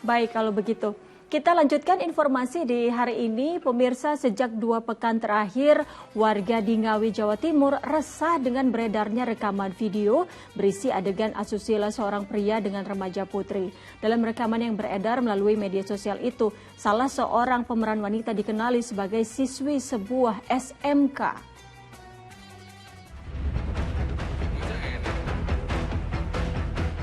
Baik, kalau begitu. Kita lanjutkan informasi di hari ini. Pemirsa, sejak 2 pekan terakhir, warga di Ngawi, Jawa Timur resah dengan beredarnya rekaman video berisi adegan asusila seorang pria dengan remaja putri. Dalam rekaman yang beredar melalui media sosial itu, salah seorang pemeran wanita dikenali sebagai siswi sebuah SMK.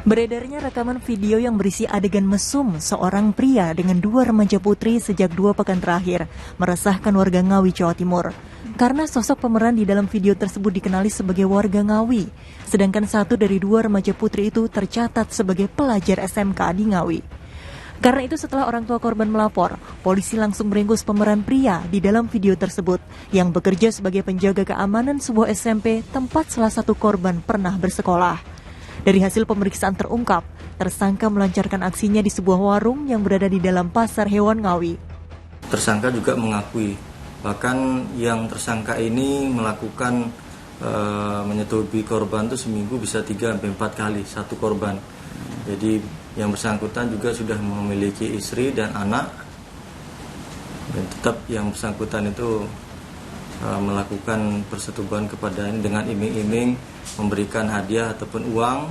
Beredarnya rekaman video yang berisi adegan mesum seorang pria dengan 2 remaja putri sejak 2 pekan terakhir meresahkan warga Ngawi, Jawa Timur. Karena sosok pemeran di dalam video tersebut dikenali sebagai warga Ngawi, sedangkan 1 dari 2 remaja putri itu tercatat sebagai pelajar SMK di Ngawi. Karena itu setelah orang tua korban melapor, polisi langsung meringkus pemeran pria di dalam video tersebut yang bekerja sebagai penjaga keamanan sebuah SMP tempat salah satu korban pernah bersekolah. Dari hasil pemeriksaan terungkap, tersangka melancarkan aksinya di sebuah warung yang berada di dalam pasar hewan Ngawi. Tersangka juga mengakui, bahkan yang tersangka ini melakukan menyetubuhi korban itu seminggu bisa 3-4 kali satu korban. Jadi yang bersangkutan juga sudah memiliki istri dan anak, dan tetap yang bersangkutan itu melakukan persetubuhan kepadanya dengan iming-iming memberikan hadiah ataupun uang.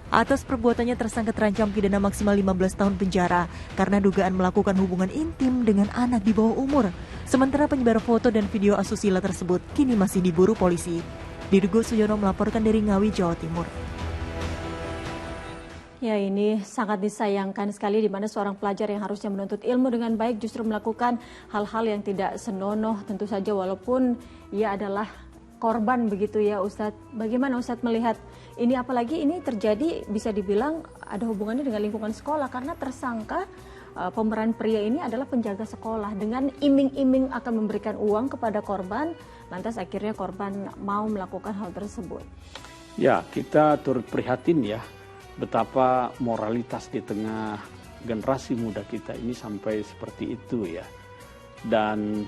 Atas perbuatannya tersangka terancam pidana maksimal 15 tahun penjara karena dugaan melakukan hubungan intim dengan anak di bawah umur. Sementara penyebar foto dan video asusila tersebut kini masih diburu polisi. Dirgo Suyono melaporkan dari Ngawi, Jawa Timur. Ya, ini sangat disayangkan sekali di mana seorang pelajar yang harusnya menuntut ilmu dengan baik justru melakukan hal-hal yang tidak senonoh, tentu saja walaupun ia adalah korban begitu ya Ustadz. Bagaimana Ustadz melihat ini, apalagi ini terjadi bisa dibilang ada hubungannya dengan lingkungan sekolah karena tersangka pemeran pria ini adalah penjaga sekolah dengan iming-iming akan memberikan uang kepada korban, lantas akhirnya korban mau melakukan hal tersebut. Ya, kita turut prihatin ya betapa moralitas di tengah generasi muda kita ini sampai seperti itu ya. Dan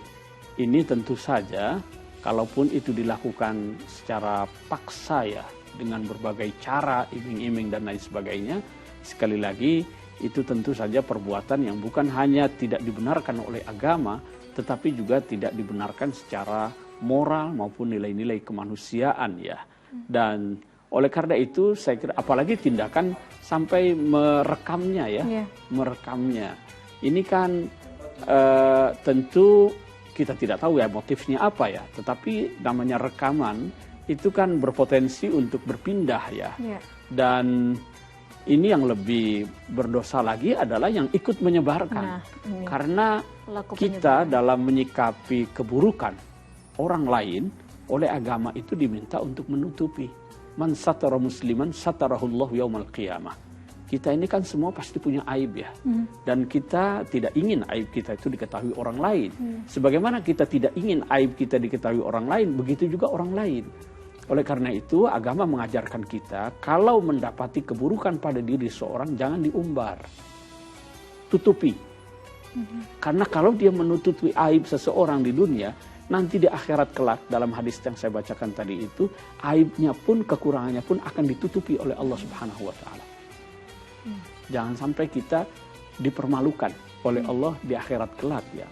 ini tentu saja kalaupun itu dilakukan secara paksa ya, dengan berbagai cara, iming-iming dan lain sebagainya, sekali lagi itu tentu saja perbuatan yang bukan hanya tidak dibenarkan oleh agama, tetapi juga tidak dibenarkan secara moral maupun nilai-nilai kemanusiaan ya. Dan oleh karena itu saya kira apalagi tindakan sampai merekamnya ya, merekamnya. Ini kan tentu kita tidak tahu ya motifnya apa ya, tetapi namanya rekaman itu kan berpotensi untuk berpindah ya. Dan ini yang lebih berdosa lagi adalah yang ikut menyebarkan. Karena kita dalam menyikapi keburukan orang lain oleh agama itu diminta untuk menutupi. Man satara musliman satarahullahu yaumal qiyamah. Kita ini kan semua pasti punya aib ya. Dan kita tidak ingin aib kita itu diketahui orang lain. Sebagaimana kita tidak ingin aib kita diketahui orang lain, begitu juga orang lain. Oleh karena itu agama mengajarkan kita kalau mendapati keburukan pada diri seorang jangan diumbar. Tutupi. Karena kalau dia menutupi aib seseorang di dunia, nanti di akhirat kelak dalam hadis yang saya bacakan tadi itu, aibnya pun, kekurangannya pun akan ditutupi oleh Allah Subhanahu wa Ta'ala. Jangan sampai kita dipermalukan oleh Allah di akhirat kelak ya.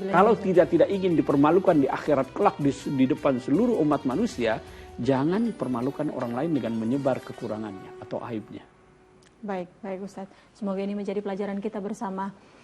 Kalau tidak ingin dipermalukan di akhirat kelak di depan seluruh umat manusia, jangan permalukan orang lain dengan menyebar kekurangannya atau aibnya. Baik Ustadz. Semoga ini menjadi pelajaran kita bersama.